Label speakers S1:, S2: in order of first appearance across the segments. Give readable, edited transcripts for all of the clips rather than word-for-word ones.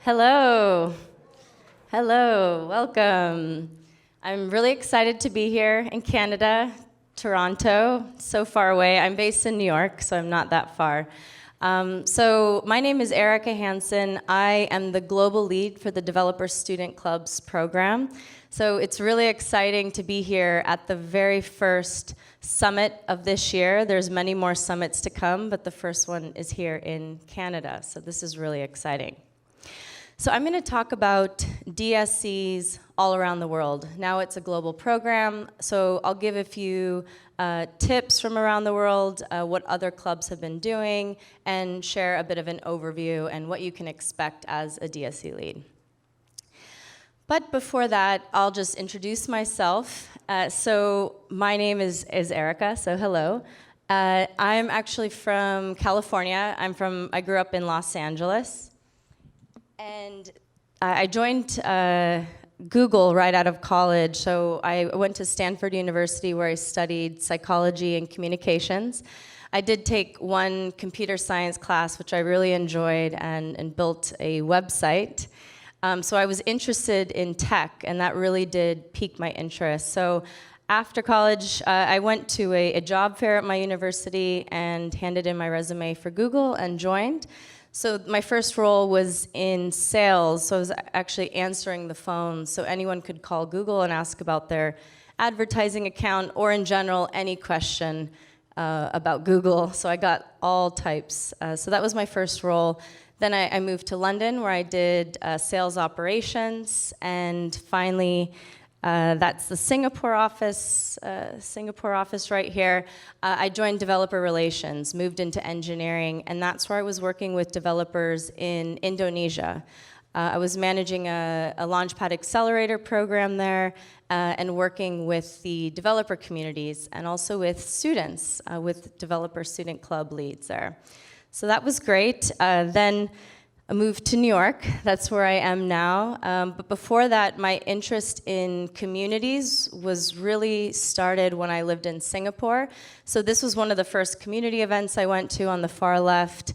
S1: Hello. Hello, welcome. I'm really excited to be here in Canada, Toronto, so far away. I'm based in New York, so I'm not that far. So my name is Erica Hanson. I am the global lead for the Developer Student Clubs program. So it's really exciting to be here at the very first summit of this year. There's many more summits to come, but the first one is here in Canada. So this is really exciting. So I'm going to talk about DSCs all around the world. Now it's a global program, so I'll give a few tips from around the world, what other clubs have been doing, and share a bit of an overview and what you can expect as a DSC lead. But before that, I'll just introduce myself. So my name is Erica, so hello. I'm actually from California. I grew up in Los Angeles. And I joined Google right out of college. So I went to Stanford University where I studied psychology and communications. I did take one computer science class, which I really enjoyed, and built a website. So I was interested in tech, and that really did pique my interest. So after college, I went to a job fair at my university and handed in my resume for Google and joined. So my first role was in sales, so I was actually answering the phone, so anyone could call Google and ask about their advertising account, or in general, any question about Google. So I got all types. So that was my first role. Then I moved to London, where I did sales operations, and finally, that's the Singapore office right here. I joined developer relations, moved into engineering, and that's where I was working with developers in Indonesia. I was managing a Launchpad Accelerator program there and working with the developer communities and also with students, with developer student club leads there. So that was great. Then I moved to New York. That's where I am now. But before that, my interest in communities was really started when I lived in Singapore. So this was one of the first community events I went to on the far left.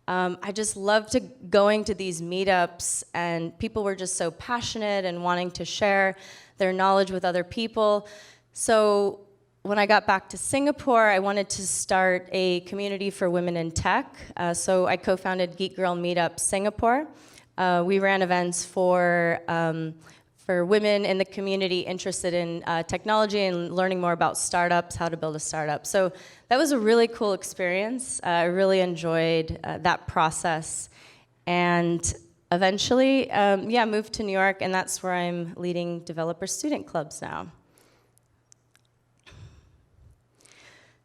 S1: I just loved going to these meetups, and people were just so passionate and wanting to share their knowledge with other people. So when I got back to Singapore, I wanted to start a community for women in tech. So I co-founded Geek Girl Meetup Singapore. We ran events for women in the community interested in technology and learning more about startups, how to build a startup. So that was a really cool experience. I really enjoyed that process. And eventually, moved to New York, and that's where I'm leading developer student clubs now.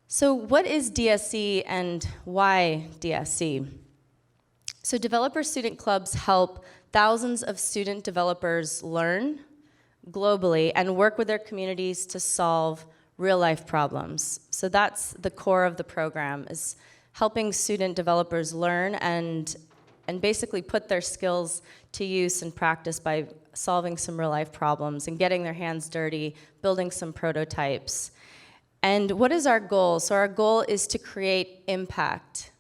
S1: So what is DSC and why DSC? So developer student clubs help thousands of student developers learn globally and work with their communities to solve real-life problems. So that's the core of the program, is helping student developers learn and basically put their skills to use and practice by solving some real-life problems and getting their hands dirty, building some prototypes. And what is our goal? So our goal is to create impact.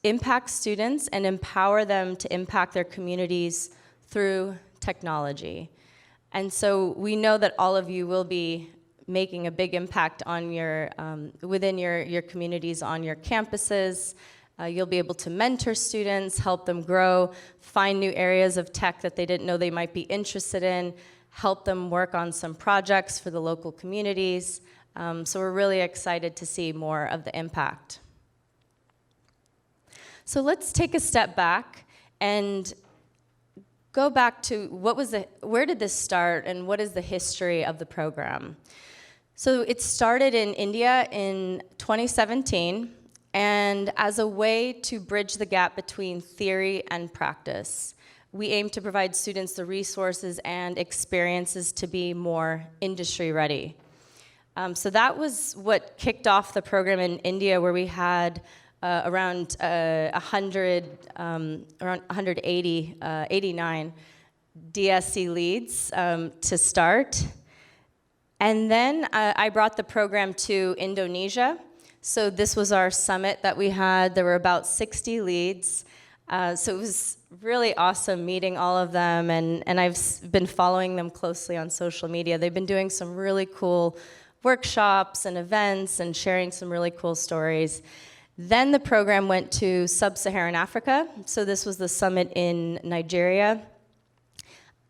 S1: Impact students and empower them to impact their communities through technology. And so we know that all of you will be making a big impact on within your communities, on your campuses. You'll be able to mentor students, help them grow, find new areas of tech that they didn't know they might be interested in, help them work on some projects for the local communities. So we're really excited to see more of the impact. So let's take a step back and go back to where did this start and what is the history of the program? So it started in India in 2017, and as a way to bridge the gap between theory and practice, we aim to provide students the resources and experiences to be more industry ready. So that was what kicked off the program in India, where we had around 89 DSC leads to start. And then I brought the program to Indonesia. So this was our summit that we had. There were about 60 leads. So it was really awesome meeting all of them, and I've been following them closely on social media. They've been doing some really cool workshops and events and sharing some really cool stories. Then the program went to Sub-Saharan Africa. So this was the summit in Nigeria.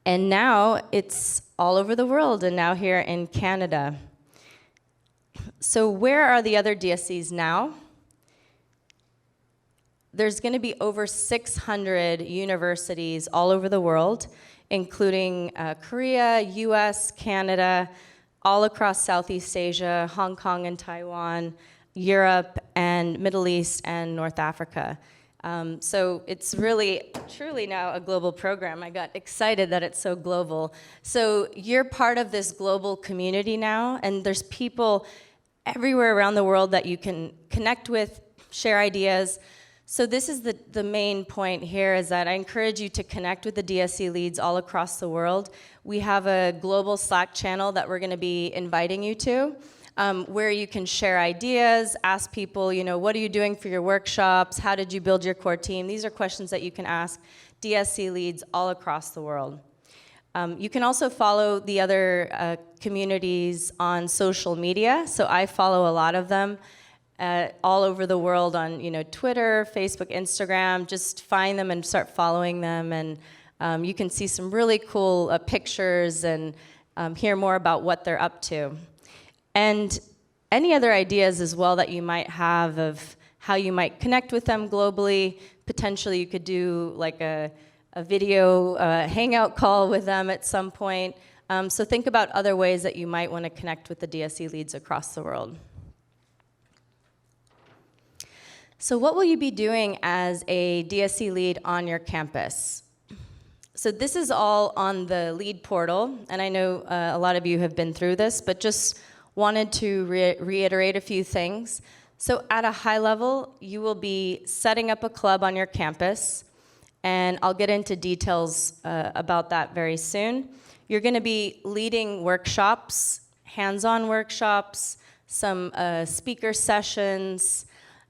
S1: And now it's all over the world, and now here in Canada. So where are the other DSCs now? There's going to be over 600 universities all over the world, including Korea, US, Canada, all across Southeast Asia, Hong Kong and Taiwan, Europe, and Middle East and North Africa. So it's really, truly now a global program. I got excited that it's so global. So you're part of this global community now, and there's people everywhere around the world that you can connect with, share ideas. So this is the main point here, is that I encourage you to connect with the DSC leads all across the world. We have a global Slack channel that we're going to be inviting you to, where you can share ideas, ask people, what are you doing for your workshops? How did you build your core team? These are questions that you can ask DSC leads all across the world. You can also follow the other communities on social media. So I follow a lot of them. All over the world on Twitter, Facebook, Instagram. Just find them and start following them, and you can see some really cool pictures and hear more about what they're up to. And any other ideas as well that you might have of how you might connect with them globally. Potentially you could do like a video hangout call with them at some point. So think about other ways that you might want to connect with the DSC leads across the world. So what will you be doing as a DSC lead on your campus? So this is all on the lead portal, and I know a lot of you have been through this, but just wanted to reiterate a few things. So at a high level, you will be setting up a club on your campus, and I'll get into details about that very soon. You're going to be leading workshops, hands-on workshops, some speaker sessions.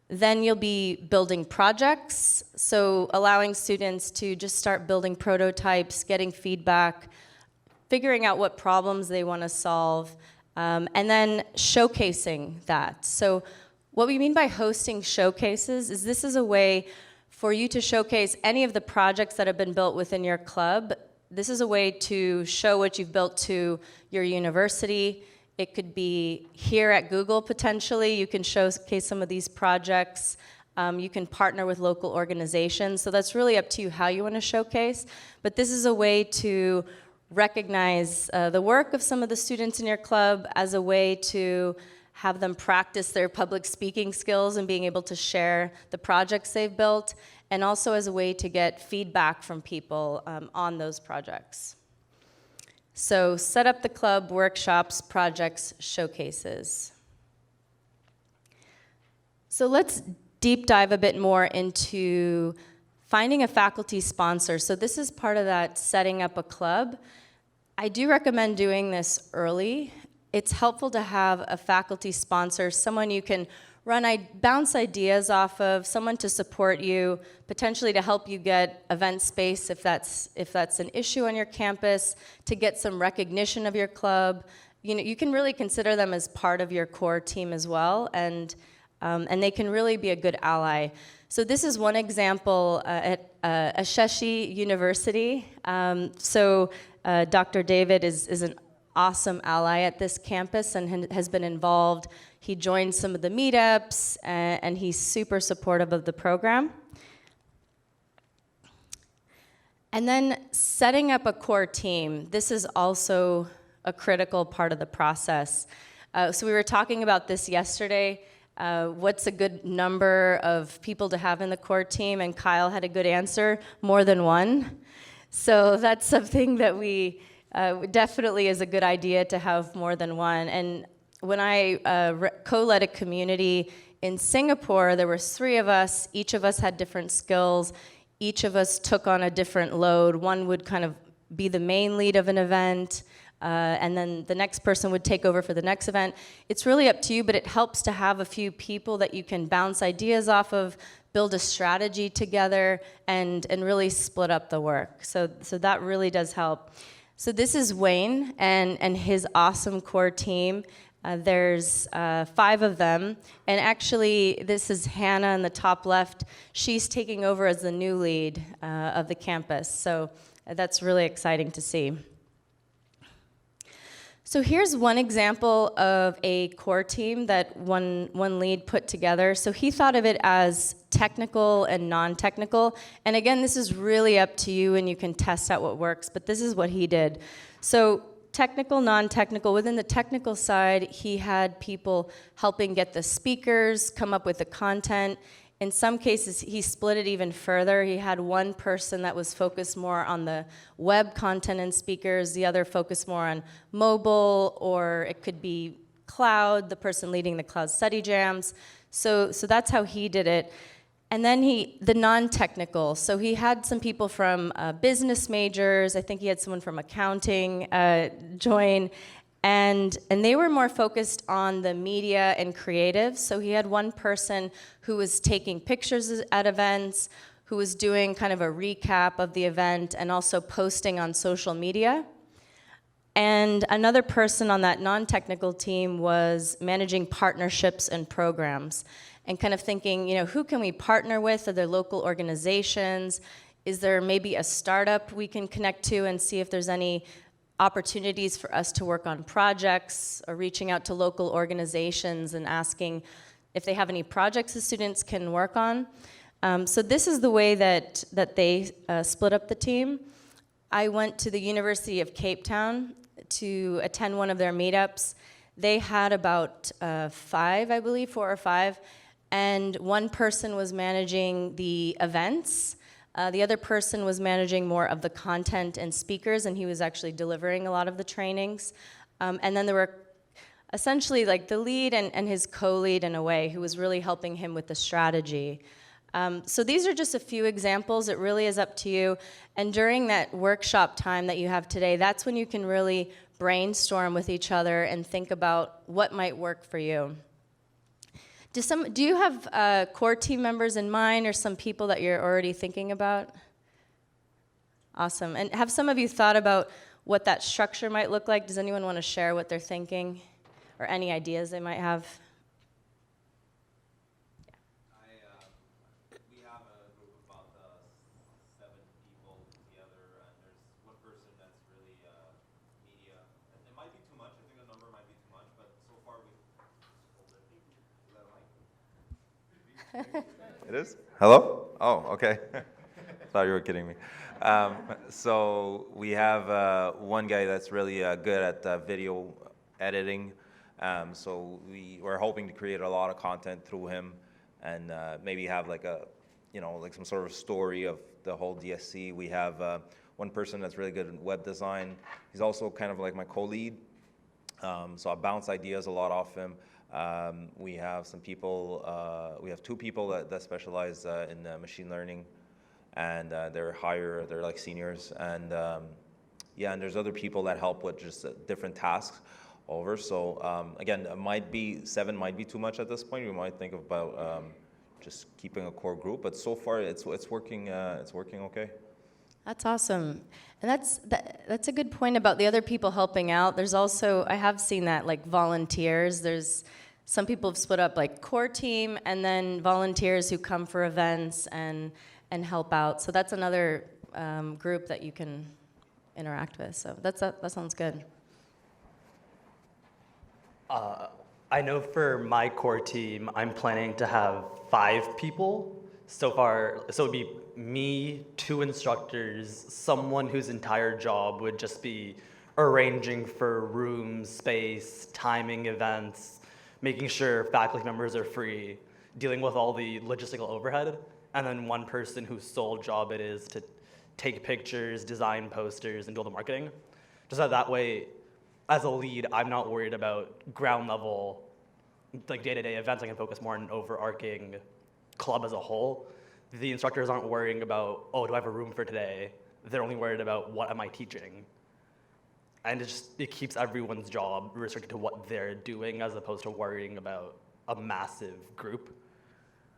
S1: Then you'll be building projects, so allowing students to just start building prototypes, getting feedback, figuring out what problems they want to solve, and then showcasing that. So what we mean by hosting showcases is this is a way for you to showcase any of the projects that have been built within your club. This is a way to show what you've built to your university. It could be here at Google, potentially. You can showcase some of these projects. You can partner with local organizations. So that's really up to you how you want to showcase. But this is a way to recognize the work of some of the students in your club, as a way to have them practice their public speaking skills and being able to share the projects they've built, and also as a way to get feedback from people on those projects. So set up the club, workshops, projects, showcases. So let's deep dive a bit more into finding a faculty sponsor. So this is part of that setting up a club. I do recommend doing this early. It's helpful to have a faculty sponsor, someone you can bounce ideas off of, someone to support you, potentially to help you get event space if that's an issue on your campus, to get some recognition of your club. You can really consider them as part of your core team as well, and they can really be a good ally. So this is one example at Asheshi University. Dr. David is an awesome ally at this campus and has been involved. He joined some of the meetups, and he's super supportive of the program. And then setting up a core team. This is also a critical part of the process. So we were talking about this yesterday. What's a good number of people to have in the core team? And Kyle had a good answer, more than one. So that's something that we definitely is a good idea, to have more than one. And when I co-led a community in Singapore, there were 3 of us. Each of us had different skills. Each of us took on a different load. One would kind of be the main lead of an event, and then the next person would take over for the next event. It's really up to you, but it helps to have a few people that you can bounce ideas off of, build a strategy together, and really split up the work. So that really does help. So this is Wayne and his awesome core team. There's 5 of them, and actually this is Hannah in the top left. She's taking over as the new lead of the campus, so that's really exciting to see. So here's one example of a core team that one lead put together. So he thought of it as technical and non-technical, and again, this is really up to you, and you can test out what works, but this is what he did. So technical, non-technical. Within the technical side, he had people helping get the speakers, come up with the content. In some cases, he split it even further. He had one person that was focused more on the web content and speakers, the other focused more on mobile, or it could be cloud, the person leading the cloud study jams. So that's how he did it. And then the non-technical, so he had some people from business majors, I think he had someone from accounting join, and they were more focused on the media and creative. So he had one person who was taking pictures at events, who was doing kind of a recap of the event and also posting on social media. And another person on that non-technical team was managing partnerships and programs, and kind of thinking, who can we partner with? Are there local organizations? Is there maybe a startup we can connect to and see if there's any opportunities for us to work on projects, or reaching out to local organizations and asking if they have any projects the students can work on? So this is the way that they split up the team. I went to the University of Cape Town to attend one of their meetups. They had about 5, I believe, 4 or 5, and one person was managing the events. The other person was managing more of the content and speakers, and he was actually delivering a lot of the trainings. And then there were essentially like the lead and his co-lead in a way, who was really helping him with the strategy. So these are just a few examples. It really is up to you. And during that workshop time that you have today, that's when you can really brainstorm with each other and think about what might work for you. Do you have core team members in mind, or some people that you're already thinking about? Awesome. And have some of you thought about what that structure might look like? Does anyone want to share what they're thinking, or any ideas they might have?
S2: We have a group of about 7 people together, and there's one person that's really media. It might be too much. I think the number might be too much, but so far we've... It is? Hello? Oh, okay. Thought you were kidding me. So we have one guy that's really good at video editing. So we're hoping to create a lot of content through him, and maybe have like some sort of story of the whole DSC. We have one person that's really good at web design. He's also kind of like my co-lead. So I bounce ideas a lot off him. We have some people, we have 2 people that specialize in machine learning, and they're like seniors. And and there's other people that help with just different tasks over. So again, 7 might be too much at this point. We might think about just keeping a core group, but so far it's working okay.
S1: That's awesome. And that's a good point about the other people helping out. There's also, I have seen that, like volunteers. There's some people have split up like core team, and then volunteers who come for events and help out. So that's another group that you can interact with. So that sounds good.
S3: I know for my core team, I'm planning to have 5 people so far. So it'd be me, 2 instructors, someone whose entire job would just be arranging for rooms, space, timing events, making sure faculty members are free, dealing with all the logistical overhead, and then one person whose sole job it is to take pictures, design posters, and do all the marketing. Just that way, as a lead, I'm not worried about ground level, like day-to-day events. I can focus more on an overarching club as a whole. The instructors aren't worrying about, oh, do I have a room for today? They're only worried about what am I teaching? And it keeps everyone's job restricted to what they're doing, as opposed to worrying about a massive group.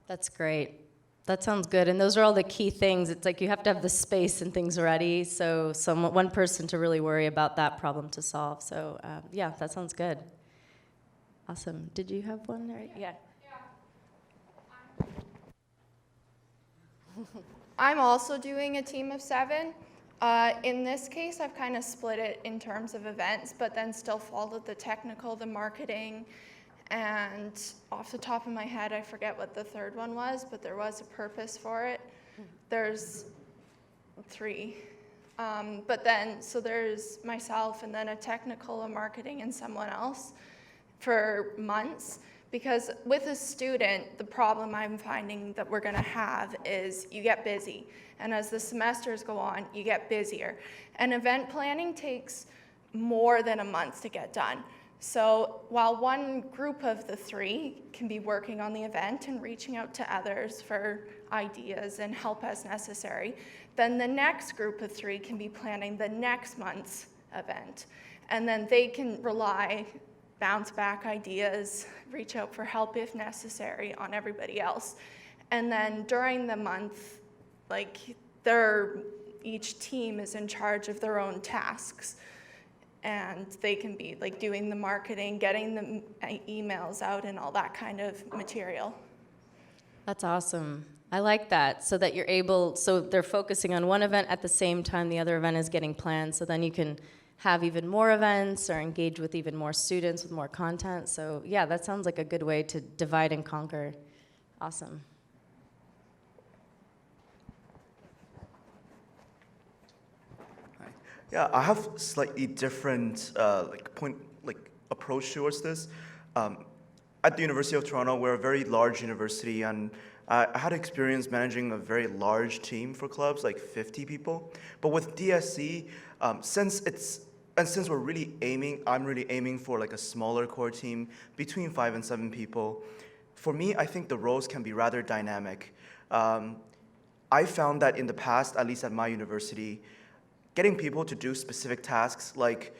S1: That's great. That sounds good. And those are all the key things. It's like you have to have the space and things ready, so one person to really worry about that problem to solve. So yeah, that sounds good. Awesome. Did you have one? Or, yeah.
S4: I'm also doing a team of 7. In this case, I've kind of split it in terms of events, but then still followed the technical, the marketing, and off the top of my head, I forget what the third one was, but there was a purpose for it. There's 3. But then, so there's myself and then a technical, a marketing, and someone else for months. Because with a student, the problem I'm finding that we're gonna have is you get busy. And as the semesters go on, you get busier. And event planning takes more than a month to get done. So while one group of the 3 can be working on the event and reaching out to others for ideas and help as necessary, then the next group of 3 can be planning the next month's event. And then they can rely, bounce back ideas, reach out for help if necessary on everybody else. And then during the month, like each team is in charge of their own tasks. And they can be like doing the marketing, getting the emails out and all that kind of material.
S1: That's awesome. I like that, so that you're able, so they're focusing on one event at the same time the other event is getting planned, so then you can have even more events or engage with even more students with more content. So yeah, that sounds like a good way to divide and conquer. Awesome.
S5: Yeah, I have slightly different approach towards this. At the University of Toronto, we're a very large university, and I had experience managing a very large team for clubs, like 50 people. But with DSC, since we're really I'm really aiming for like a smaller core team between 5 and 7 people. For me, I think the roles can be rather dynamic. I found that in the past, at least at my university, getting people to do specific tasks like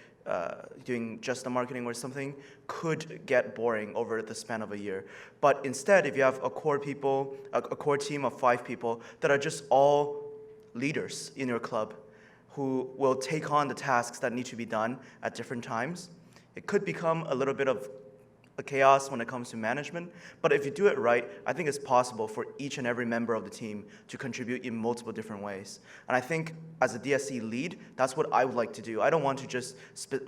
S5: doing just the marketing or something could get boring over the span of a year. But instead, if you have a core team of 5 people that are just all leaders in your club who will take on the tasks that need to be done at different times, it could become a little bit of a chaos when it comes to management. But if you do it right, I think it's possible for each and every member of the team to contribute in multiple different ways. And I think as a DSC lead, that's what I would like to do. I don't want to just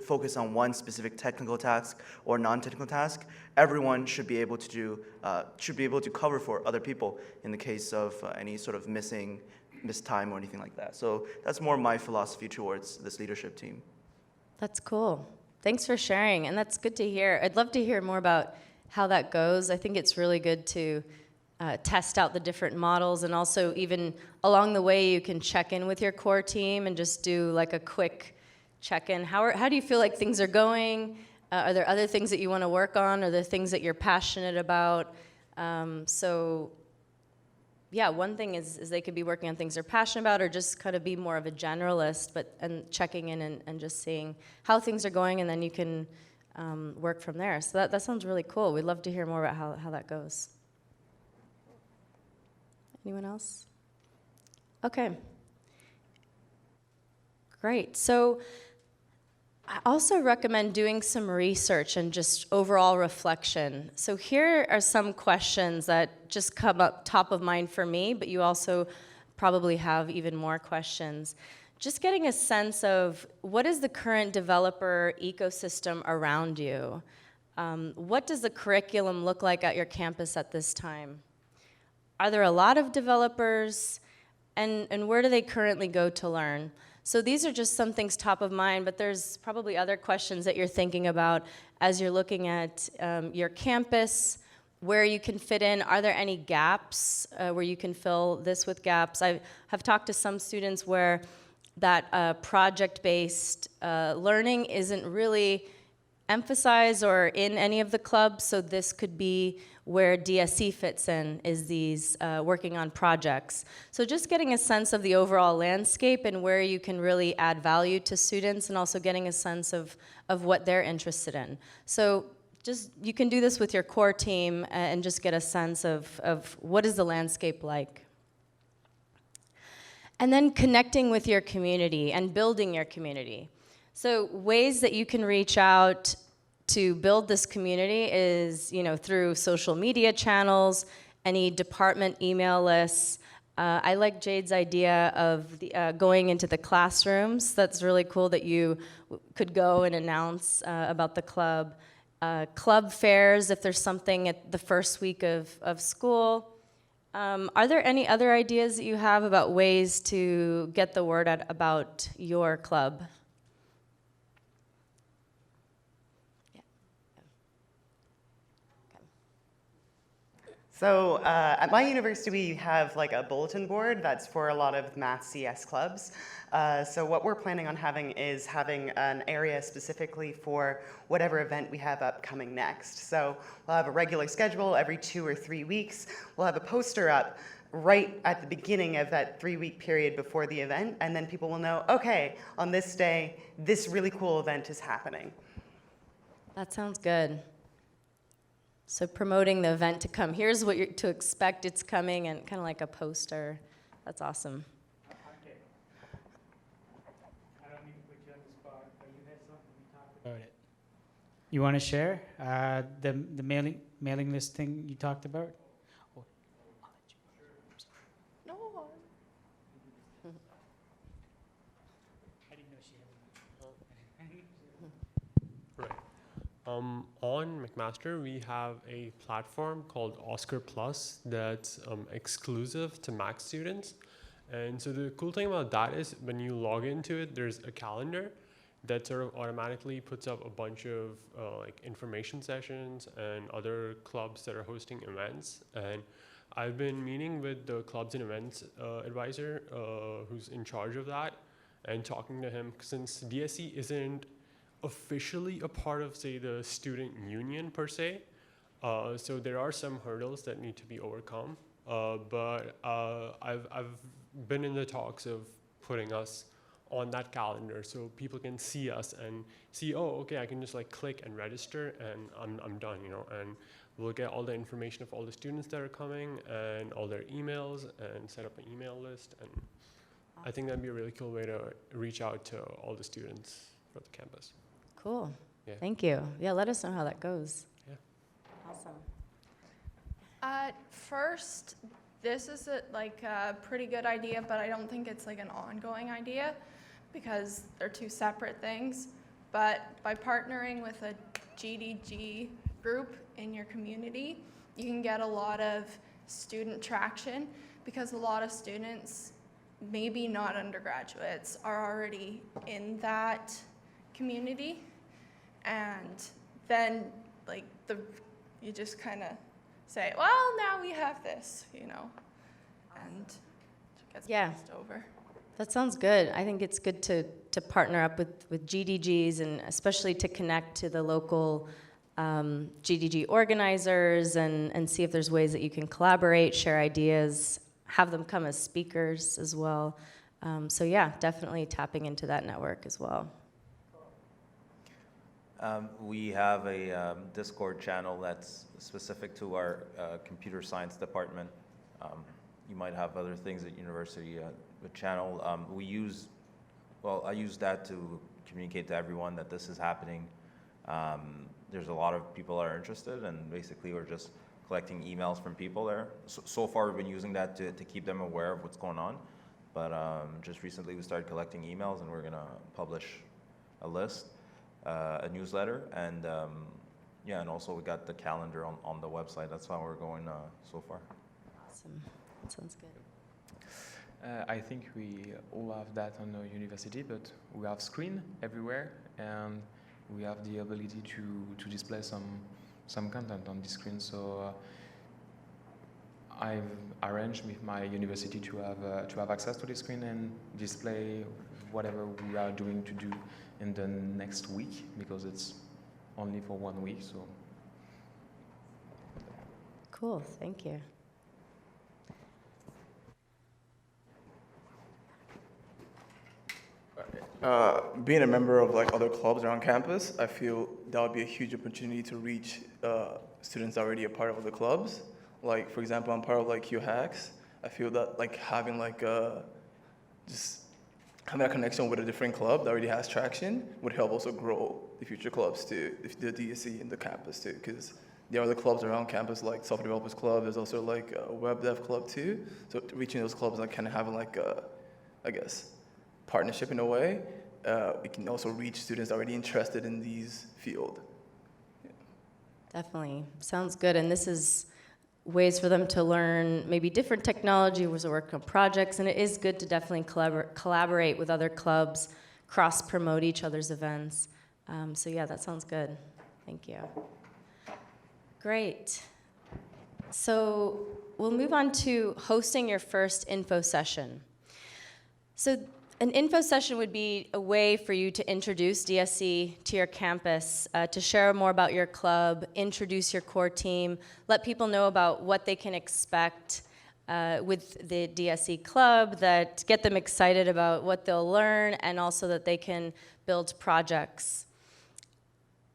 S5: focus on one specific technical task or non-technical task. Everyone should be able to cover for other people in the case of any sort of missed time or anything like that. So that's more my philosophy towards this leadership team.
S1: That's cool. Thanks for sharing, and that's good to hear. I'd love to hear more about how that goes. I think it's really good to test out the different models, and also even along the way you can check in with your core team and just do like a quick check-in. How do you feel like things are going? Are there other things that you want to work on? Are there things that you're passionate about? Yeah, one thing is they could be working on things they're passionate about, or just kind of be more of a generalist, and checking in and just seeing how things are going, and then you can work from there. So that sounds really cool. We'd love to hear more about how that goes. Anyone else? Okay. Great. So I also recommend doing some research and just overall reflection. So here are some questions that just come up top of mind for me, but you also probably have even more questions. Just getting a sense of what is the current developer ecosystem around you? What does the curriculum look like at your campus at this time? Are there a lot of developers? And where do they currently go to learn? So these are just some things top of mind, but there's probably other questions that you're thinking about as you're looking at your campus, where you can fit in. Are there any gaps where you can fill this with gaps? I have talked to some students where that project-based learning isn't really emphasized or in any of the clubs, so this could be where DSC fits in, is these working on projects. So just getting a sense of the overall landscape and where you can really add value to students, and also getting a sense of what they're interested in. So just, you can do this with your core team and just get a sense of what is the landscape like. And then connecting with your community and building your community. So ways that you can reach out to build this community is, through social media channels, any department email lists. I like Jade's idea of going into the classrooms. That's really cool that you could go and announce about the club. Club fairs, if there's something at the first week of school. Are there any other ideas that you have about ways to get the word out about your club?
S6: So at my university, we have like a bulletin board that's for a lot of math CS clubs. So what we're planning on having is having an area specifically for whatever event we have upcoming next. So we'll have a regular schedule every 2 or 3 weeks. We'll have a poster up right at the beginning of that 3-week period before the event, and then people will know, okay, on this day, this really cool event is happening.
S1: That sounds good. So promoting the event to come. Here's what you're to expect, it's coming, and kind of like a poster. That's awesome.
S7: Okay. I don't mean to put you on the spot, but you had something you talked about it. You want to share the mailing list thing you talked about? Oh, I'll let you.
S4: No.
S7: I didn't know she had
S8: Right. On McMaster, we have a platform called Oscar Plus that's exclusive to Mac students. And so the cool thing about that is when you log into it, there's a calendar that sort of automatically puts up a bunch of like information sessions and other clubs that are hosting events. And I've been meeting with the clubs and events advisor who's in charge of that and talking to him, since DSC isn't officially a part of, say, the student union per se. So there are some hurdles that need to be overcome. But I've been in the talks of putting us on that calendar so people can see us and see, oh, okay, I can just like click and register and I'm done, and we'll get all the information of all the students that are coming and all their emails and set up an email list. And I think that'd be a really cool way to reach out to all the students for the campus.
S1: Cool.
S8: Yeah.
S1: Thank you. Yeah, let us know how that goes.
S8: Yeah.
S1: Awesome.
S4: First, this is a pretty good idea, but I don't think it's like an ongoing idea because they're two separate things. But by partnering with a GDG group in your community, you can get a lot of student traction because a lot of students, maybe not undergraduates, are already in that community. And then you just kind of say, well, now we have this, and it gets passed over.
S1: That sounds good. I think it's good to partner up with GDGs and especially to connect to the local GDG organizers and see if there's ways that you can collaborate, share ideas, have them come as speakers as well. So yeah, definitely tapping into that network as well.
S2: We have a Discord channel that's specific to our computer science department. You might have other things at university. The channel I use that to communicate to everyone that this is happening. There's a lot of people that are interested, and basically we're just collecting emails from people there. So far we've been using that to keep them aware of what's going on. But just recently we started collecting emails, and we're gonna publish a list. A newsletter, and and also we got the calendar on the website. That's how we're going so far.
S1: Awesome. That sounds good.
S9: I think we all have that on our university, but we have screen everywhere, and we have the ability to display some content on the screen. So I've arranged with my university to have access to the screen and display whatever we are doing to do in the next week, because it's only for 1 week. So
S1: Cool. Thank you.
S5: Being a member of other clubs around campus, I feel that would be a huge opportunity to reach students already a part of other clubs. Like, for example, I'm part of Q Hacks. I feel that having
S10: just having a connection with a different club that already has traction would help also grow the future clubs too, the DSC in the campus too, because there are other clubs around campus like Software Developers Club. There's also like a Web Dev Club too. So reaching those clubs and kind of having like a, I guess, partnership in a way, we can also reach students already interested in these field. Yeah.
S1: Definitely. Sounds good. And this is ways for them to learn maybe different technology, was work on projects, and it is good to definitely collaborate with other clubs, cross-promote each other's events. So yeah, that sounds good. Thank you. Great. So we'll move on to hosting your first info session. So an info session would be a way for you to introduce DSC to your campus, to share more about your club, introduce your core team, let people know about what they can expect with the DSC club, that get them excited about what they'll learn, and also that they can build projects.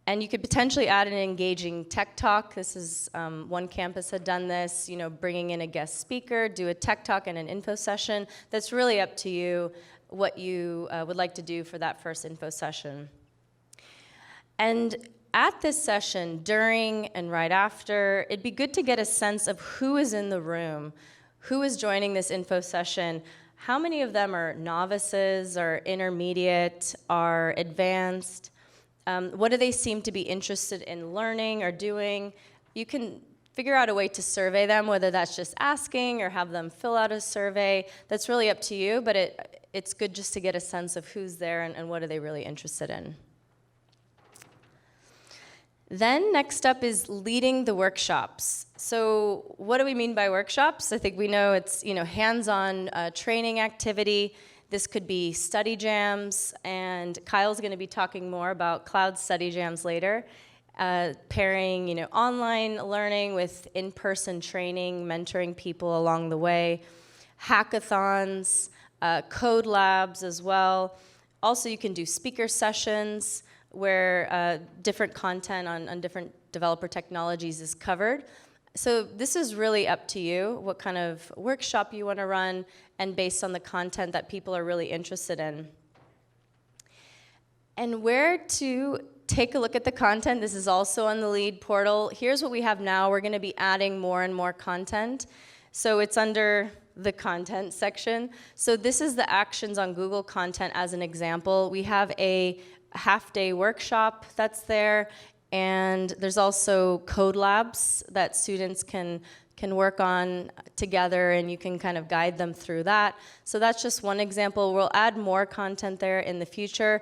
S1: And you could potentially add an engaging tech talk. This is, one campus had done this, bringing in a guest speaker, do a tech talk and an info session. That's really up to you what you would like to do for that first info session. And at this session, during and right after, it'd be good to get a sense of who is in the room, who is joining this info session, how many of them are novices, are intermediate, are advanced. What do they seem to be interested in learning or doing? You can figure out a way to survey them, whether that's just asking or have them fill out a survey. That's really up to you, but it's good just to get a sense of who's there and what are they really interested in. Then next up is leading the workshops. So what do we mean by workshops? I think we know it's hands-on training activity. This could be study jams, and Kyle's going to be talking more about cloud study jams later, pairing online learning with in-person training, mentoring people along the way, hackathons, code labs as well. Also, you can do speaker sessions where different content on different developer technologies is covered. So this is really up to you, what kind of workshop you want to run, and based on the content that people are really interested in. And where to take a look at the content, this is also on the LEAD portal. Here's what we have now. We're going to be adding more and more content. So it's under the content section. So this is the actions on Google content as an example. We have a half-day workshop that's there. And there's also code labs that students can work on together, and you can kind of guide them through that. So that's just one example. We'll add more content there in the future.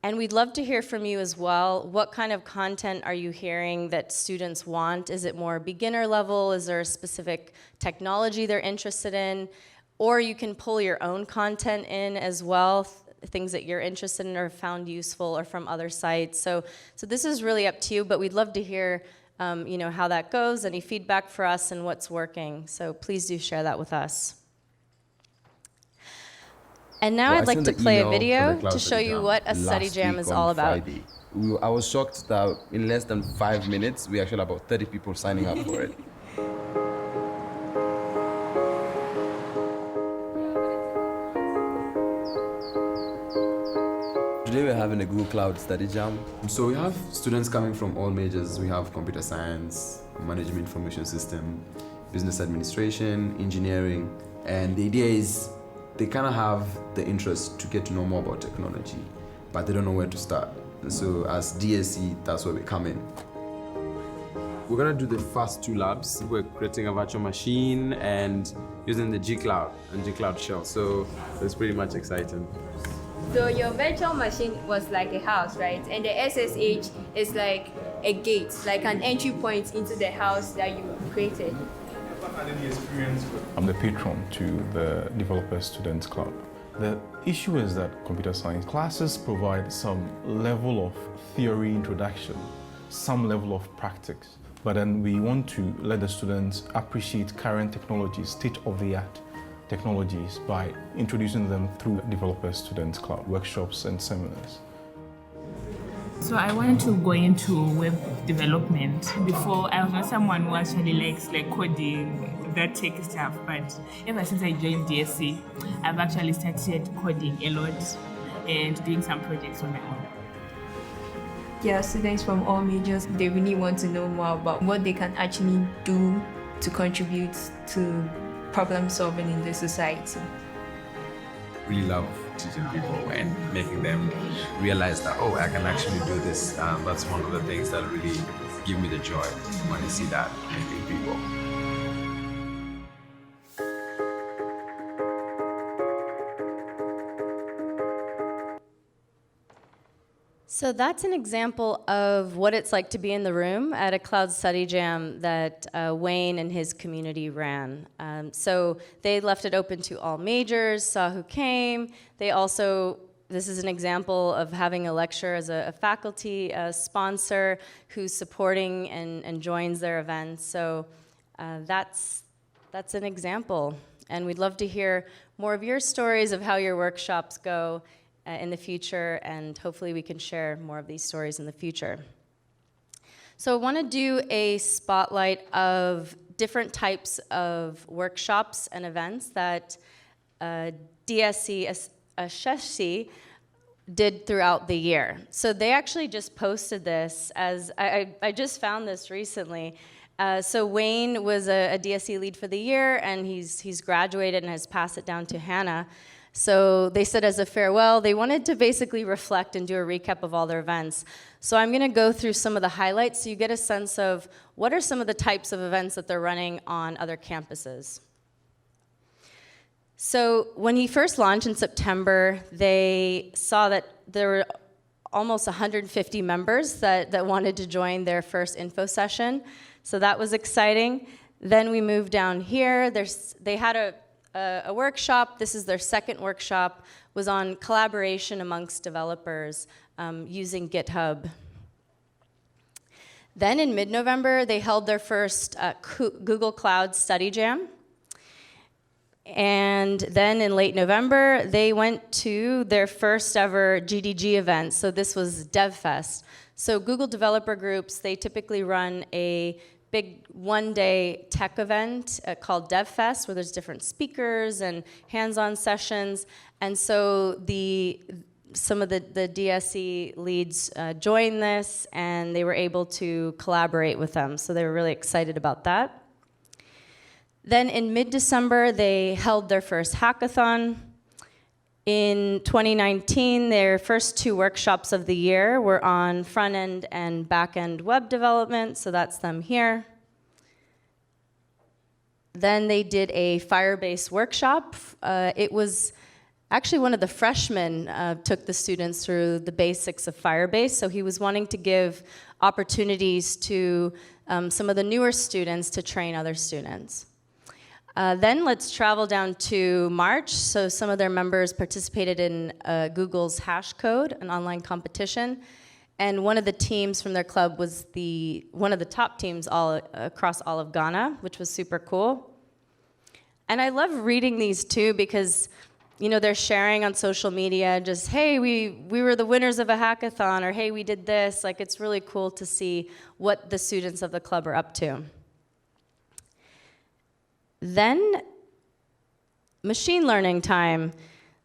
S1: And we'd love to hear from you as well. What kind of content are you hearing that students want? Is it more beginner level? Is there a specific technology they're interested in? Or you can pull your own content in as well, things that you're interested in or found useful or from other sites. So this is really up to you, but we'd love to hear how that goes, any feedback for us and what's working. So please do share that with us. And now I'd like to play a video to show you what a study jam is all about.
S11: I was shocked that in less than 5 minutes, we actually had about 30 people signing up for it. Today we're having a Google Cloud Study Jam. So we have students coming from all majors. We have computer science, management information system, business administration, engineering. And the idea is they kind of have the interest to get to know more about technology, but they don't know where to start. And so as DSC, that's where we come in. We're gonna do the first 2 labs. We're creating a virtual machine and using the G Cloud and G Cloud shell. So it's pretty much exciting.
S12: So your virtual machine was like a house, right? And the SSH is like a gate, like an entry point into the house that you created.
S13: Had any experience with... I'm the patron to the Developer Students Club. The issue is that computer science classes provide some level of theory introduction, some level of practice, but then we want to let the students appreciate current technologies, state-of-the-art technologies, by introducing them through Developer Students Club workshops and seminars.
S14: So I wanted to go into web development. Before, I was not someone who actually likes coding, that tech stuff, but ever since I joined DSC, I've actually started coding a lot and doing some projects on my own.
S12: Yeah, students from all majors, they really want to know more about what they can actually do to contribute to problem solving in the society.
S11: Really love teaching people and making them realize that, oh, I can actually do this. That's one of the things that really give me the joy when I see that in people.
S1: So that's an example of what it's like to be in the room at a Cloud Study Jam that Wayne and his community ran. So they left it open to all majors, saw who came. They also, this is an example of having a lecturer as a faculty sponsor who's supporting and joins their events. So that's an example. And we'd love to hear more of your stories of how your workshops go in the future, and hopefully we can share more of these stories in the future. So I want to do a spotlight of different types of workshops and events that DSC Summit did throughout the year. So they actually just posted this as, I just found this recently. So Wayne was a DSC lead for the year, and he's graduated and has passed it down to Hannah. So they said as a farewell, they wanted to basically reflect and do a recap of all their events. So I'm going to go through some of the highlights so you get a sense of what are some of the types of events that they're running on other campuses. So when he first launched in September, they saw that there were almost 150 members that wanted to join their first info session. So that was exciting. Then we moved down here. They had a workshop. This is their second workshop, was on collaboration amongst developers using GitHub. Then in mid-November, they held their first Google Cloud Study Jam. And then in late November, they went to their first ever GDG event. So this was DevFest. So Google developer groups, they typically run a big one-day tech event called DevFest, where there's different speakers and hands-on sessions. And so some of the DSC leads joined this, and they were able to collaborate with them. So they were really excited about that. Then in mid-December, they held their first hackathon. In 2019, their first two workshops of the year were on front-end and back-end web development, so that's them here. Then they did a Firebase workshop. It was actually one of the freshmen took the students through the basics of Firebase, so he was wanting to give opportunities to some of the newer students to train other students. Then let's travel down to March. So some of their members participated in Google's Hash Code, an online competition. And one of the teams from their club was one of the top teams across all of Ghana, which was super cool. And I love reading these too because they're sharing on social media just, hey, we were the winners of a hackathon, or hey, we did this. Like, it's really cool to see what the students of the club are up to. Then, machine learning time.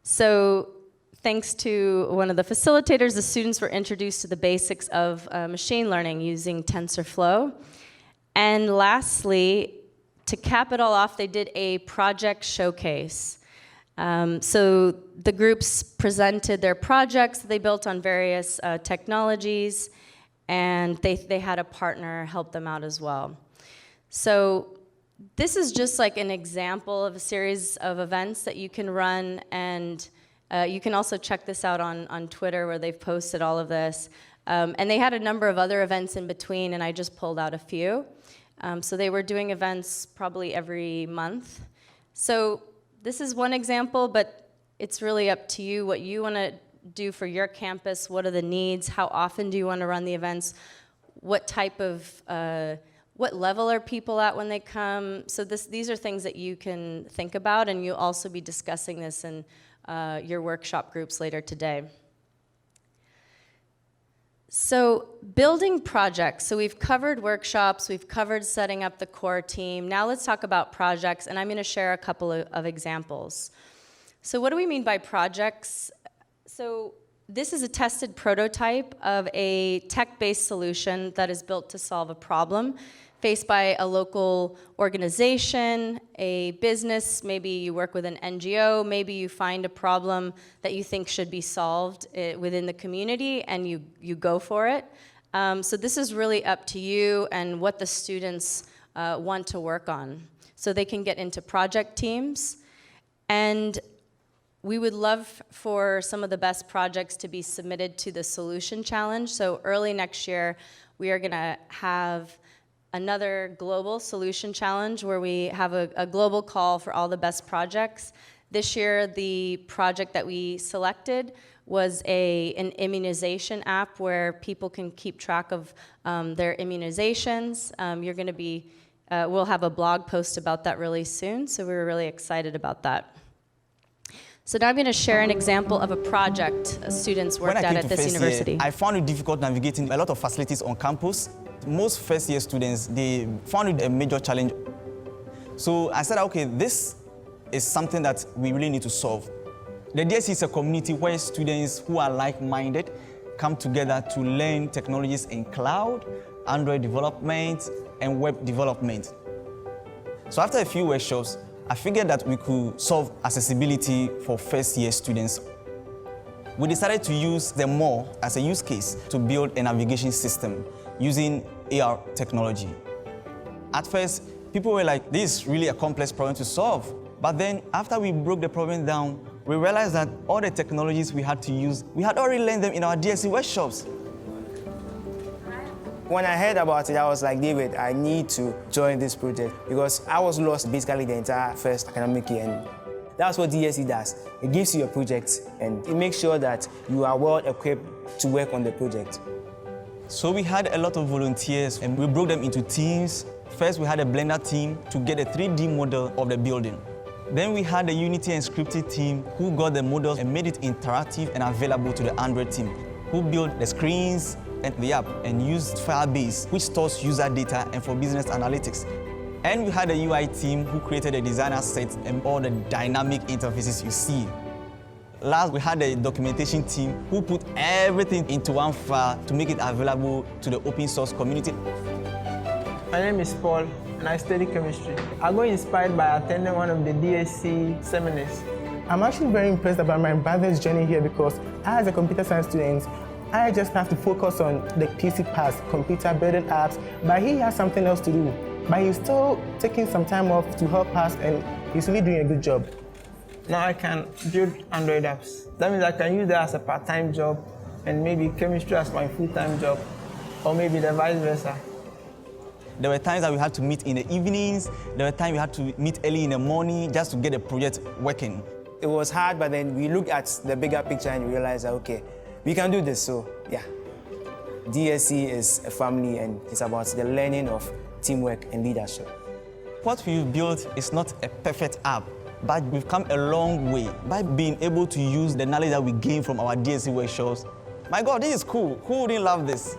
S1: So thanks to one of the facilitators, the students were introduced to the basics of machine learning using TensorFlow. And lastly, to cap it all off, they did a project showcase. So the groups presented their projects that they built on various technologies, and they had a partner help them out as well. So this is just like an example of a series of events that you can run, and you can also check this out on Twitter, where they've posted all of this. And they had a number of other events in between, and I just pulled out a few. So they were doing events probably every month. So this is one example, but it's really up to you what you want to do for your campus. What are the needs? How often do you want to run the events? What type of what level are people at when they come? So these are things that you can think about, and you'll also be discussing this in your workshop groups later today. So building projects. So we've covered workshops, we've covered setting up the core team. Now let's talk about projects, and I'm going to share a couple of examples. So what do we mean by projects? So this is a tested prototype of a tech-based solution that is built to solve a problem faced by a local organization, a business, maybe you work with an NGO, maybe you find a problem that you think should be solved within the community and you go for it. So this is really up to you and what the students want to work on. So they can get into project teams, and we would love for some of the best projects to be submitted to the Solution Challenge. So early next year, we are gonna have another global solution challenge where we have a global call for all the best projects. This year, the project that we selected was an immunization app where people can keep track of their immunizations. We'll have a blog post about that really soon, so we were really excited about that. So now I'm going to share an example of a project students worked at this university.
S15: I found it difficult navigating a lot of facilities on campus. Most first-year students, they found it a major challenge. So I said, okay, this is something that we really need to solve. The DSC is a community where students who are like-minded come together to learn technologies in cloud, Android development, and web development. So after a few workshops, I figured that we could solve accessibility for first-year students. We decided to use the mall as a use case to build a navigation system using AR technology. At first, people were like, this is really a complex problem to solve. But then after we broke the problem down, we realized that all the technologies we had to use, we had already learned them in our DSC workshops.
S16: When I heard about it, I was like, David, I need to join this project because I was lost basically the entire first academic year. And that's what DSC does. It gives you a project and it makes sure that you are well equipped to work on the project.
S15: So we had a lot of volunteers and we broke them into teams. First, we had a Blender team to get a 3D model of the building. Then we had the Unity and Scripted team who got the models and made it interactive and available to the Android team, who built the screens and the app and used Firebase, which stores user data and for business analytics. And we had a UI team who created the designer sets and all the dynamic interfaces you see. Last, we had a documentation team who put everything into one file to make it available to the open source community.
S17: My name is Paul, and I study chemistry. I got inspired by attending one of the DSC seminars. I'm actually very impressed about my brother's journey here because as a computer science student, I just have to focus on the PC parts, computer building apps, but he has something else to do. But he's still taking some time off to help us, and he's really doing a good job. Now I can build Android apps. That means I can use that as a part-time job, and maybe chemistry as my full-time job, or maybe the vice versa.
S15: There were times that we had to meet in the evenings. There were times we had to meet early in the morning just to get the project working.
S16: It was hard, but then we looked at the bigger picture and realized that, okay, we can do this, so yeah. DSC is a family and it's about the learning of teamwork and leadership.
S15: What we've built is not a perfect app, but we've come a long way by being able to use the knowledge that we gain from our DSC workshops. My God, this is cool. Who wouldn't love this?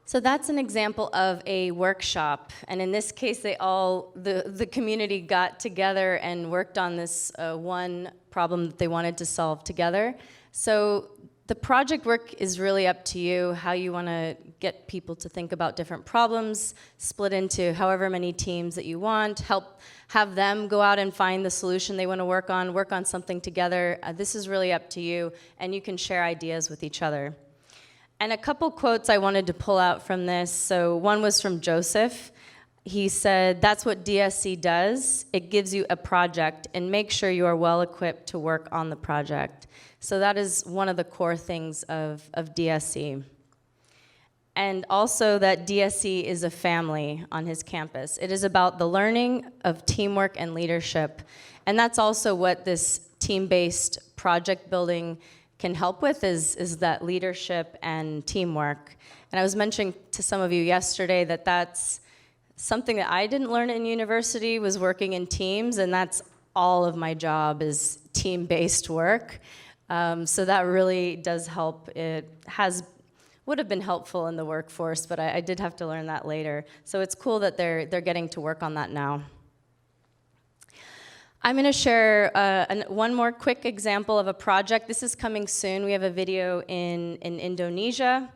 S1: So that's an example of a workshop, and in this case, the community got together and worked on this one problem that they wanted to solve together. So the project work is really up to you, how you want to get people to think about different problems, split into however many teams that you want, have them go out and find the solution they want to work on something together. This is really up to you, and you can share ideas with each other. And a couple quotes I wanted to pull out from this. So one was from Joseph. He said, that's what DSC does. It gives you a project and make sure you are well equipped to work on the project. So that is one of the core things of DSC. And also that DSC is a family on his campus. It is about the learning of teamwork and leadership. And that's also what this team-based project building can help with is that leadership and teamwork. And I was mentioning to some of you yesterday that that's something that I didn't learn in university was working in teams, and that's all of my job is team-based work. So that really does help. Would have been helpful in the workforce, but I did have to learn that later. So it's cool that they're getting to work on that now. I'm going to share one more quick example of a project. This is coming soon. We have a video in Indonesia.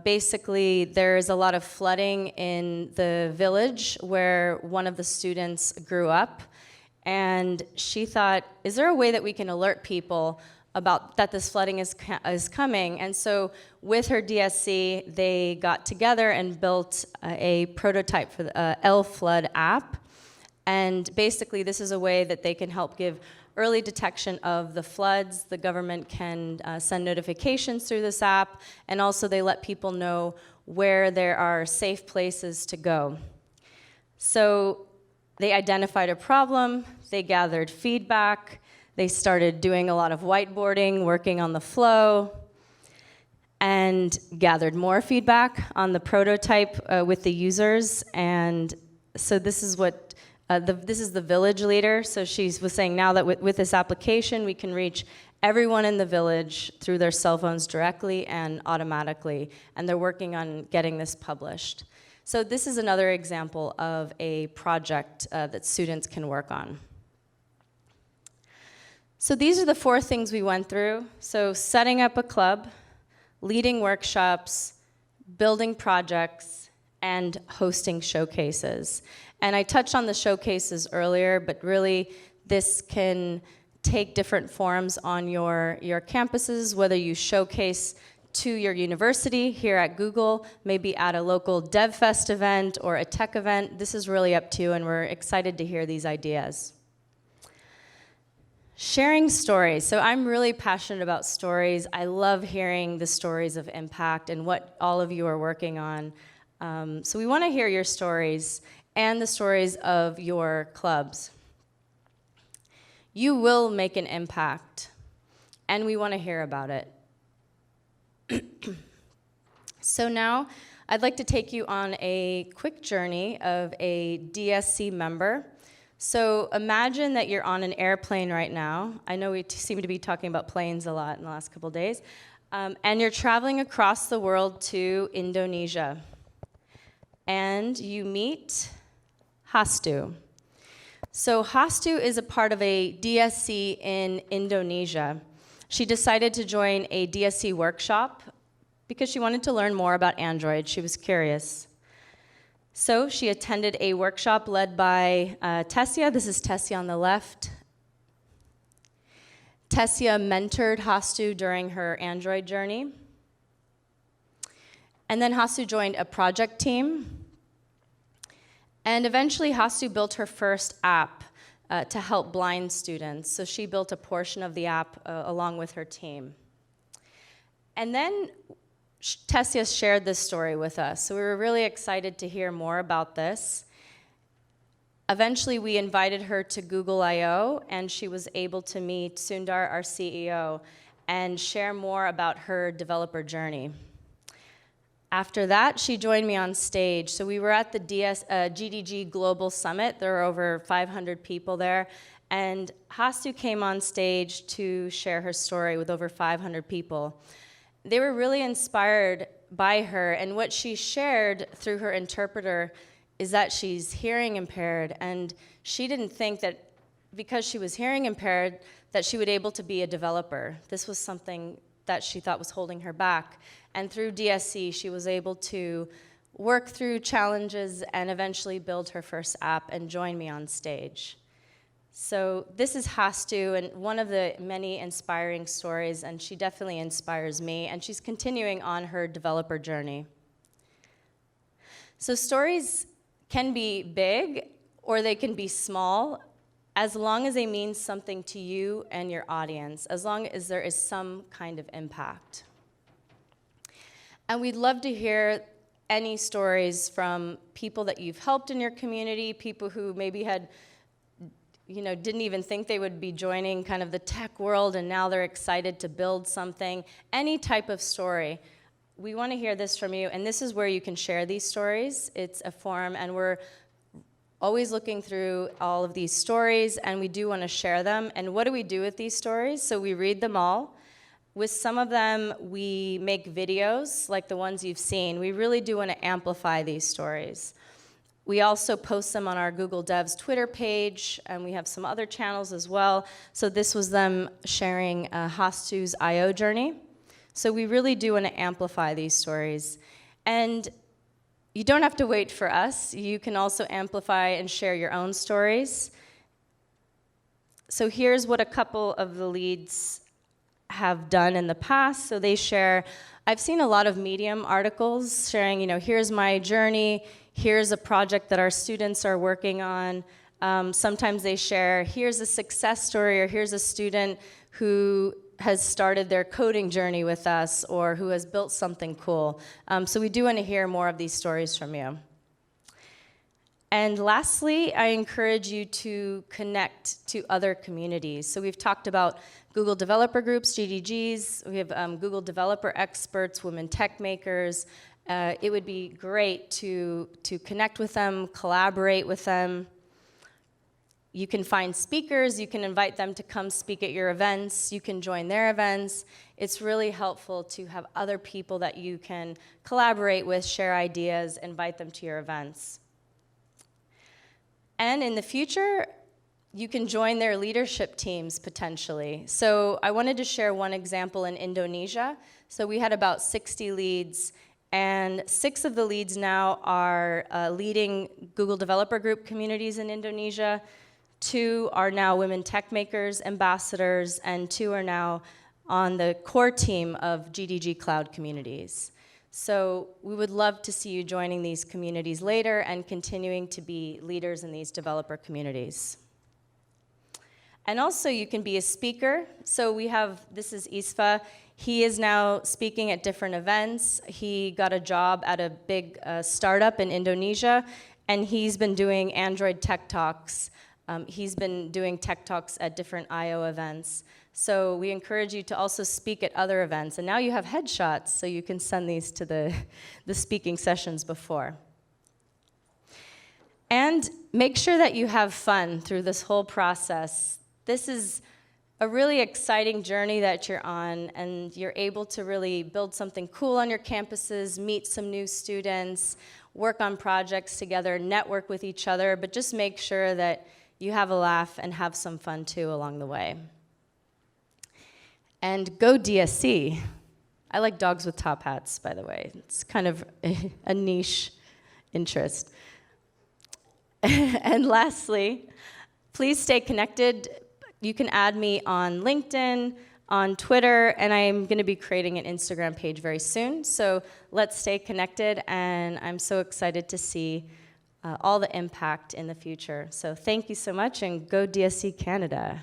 S1: Basically, there's a lot of flooding in the village where one of the students grew up. And she thought, is there a way that we can alert people about that this flooding is coming? And so with her DSC, they got together and built a prototype for the L-Flood app. And basically, this is a way that they can help give early detection of the floods. The government can send notifications through this app, and also they let people know where there are safe places to go. So they identified a problem, they gathered feedback, they started doing a lot of whiteboarding, working on the flow, and gathered more feedback on the prototype with the users. And so this is what this is the village leader. So she was saying now that with this application, we can reach everyone in the village through their cell phones directly and automatically. And they're working on getting this published. So this is another example of a project that students can work on. So these are the 4 things we went through. So setting up a club, leading workshops, building projects, and hosting showcases. And I touched on the showcases earlier, but really this can take different forms on your campuses, whether you showcase to your university here at Google, maybe at a local DevFest event or a tech event. This is really up to you, and we're excited to hear these ideas. Sharing stories. So I'm really passionate about stories. I love hearing the stories of impact and what all of you are working on. So we want to hear your stories and the stories of your clubs. You will make an impact, and we want to hear about it. So now, I'd like to take you on a quick journey of a DSC member. So imagine that you're on an airplane right now. I know we seem to be talking about planes a lot in the last couple days. And you're traveling across the world to Indonesia. And you meet Hastu. So Hastu is a part of a DSC in Indonesia. She decided to join a DSC workshop because she wanted to learn more about Android. She was curious. So she attended a workshop led by Tessia. This is Tessia on the left. Tessia mentored Hastu during her Android journey. And then Hastu joined a project team. And eventually, Hastu built her first app to help blind students. So she built a portion of the app along with her team. And then Tessia shared this story with us. So we were really excited to hear more about this. Eventually, we invited her to Google I/O, and she was able to meet Sundar, our CEO, and share more about her developer journey. After that, she joined me on stage. So we were at the GDG Global Summit. There were over 500 people there. And Hastu came on stage to share her story with over 500 people. They were really inspired by her. And what she shared through her interpreter is that she's hearing impaired. And she didn't think that because she was hearing impaired that she would be able to be a developer. This was something that she thought was holding her back. And through DSC, she was able to work through challenges and eventually build her first app and join me on stage. So this is Hastu, and one of the many inspiring stories, and she definitely inspires me, and she's continuing on her developer journey. So stories can be big, or they can be small, as long as they mean something to you and your audience, as long as there is some kind of impact. And we'd love to hear any stories from people that you've helped in your community, people who maybe had, didn't even think they would be joining kind of the tech world, and now they're excited to build something. Any type of story. we want to hear this from you, and this is where you can share these stories. It's a forum, and we're always looking through all of these stories, and we do want to share them. And what do we do with these stories? So we read them all. With some of them, we make videos, like the ones you've seen. We really do want to amplify these stories. We also post them on our Google Devs Twitter page, and we have some other channels as well. So this was them sharing Hastu's I.O. journey. So we really do want to amplify these stories. And you don't have to wait for us. You can also amplify and share your own stories. So here's what a couple of the leads have done in the past. So they share, I've seen a lot of Medium articles sharing, here's my journey, here's a project that our students are working on. Sometimes they share, here's a success story, or here's a student who has started their coding journey with us, or who has built something cool. So we do want to hear more of these stories from you. And lastly, I encourage you to connect to other communities. So we've talked about Google developer groups, GDGs. We have Google developer experts, women tech makers. It would be great to connect with them, collaborate with them. You can find speakers, you can invite them to come speak at your events, you can join their events. It's really helpful to have other people that you can collaborate with, share ideas, invite them to your events. And in the future, you can join their leadership teams potentially. So I wanted to share one example in Indonesia. So we had about 60 leads, and 6 of the leads now are leading Google developer group communities in Indonesia. 2 are now women tech makers, ambassadors, and 2 are now on the core team of GDG cloud communities. So we would love to see you joining these communities later and continuing to be leaders in these developer communities. And also you can be a speaker. So we have, this is Isfa. He is now speaking at different events. He got a job at a big startup in Indonesia, and he's been doing Android tech talks. He's been doing tech talks at different I.O. events. So we encourage you to also speak at other events. And now you have headshots, so you can send these to the speaking sessions before. And make sure that you have fun through this whole process. This is a really exciting journey that you're on, and you're able to really build something cool on your campuses, meet some new students, work on projects together, network with each other, but just make sure that you have a laugh and have some fun too along the way. And go DSC. I like dogs with top hats, by the way. It's kind of a niche interest. And lastly, please stay connected. You can add me on LinkedIn, on Twitter, and I'm going to be creating an Instagram page very soon. So let's stay connected, and I'm so excited to see all the impact in the future. So thank you so much, and go DSC Canada.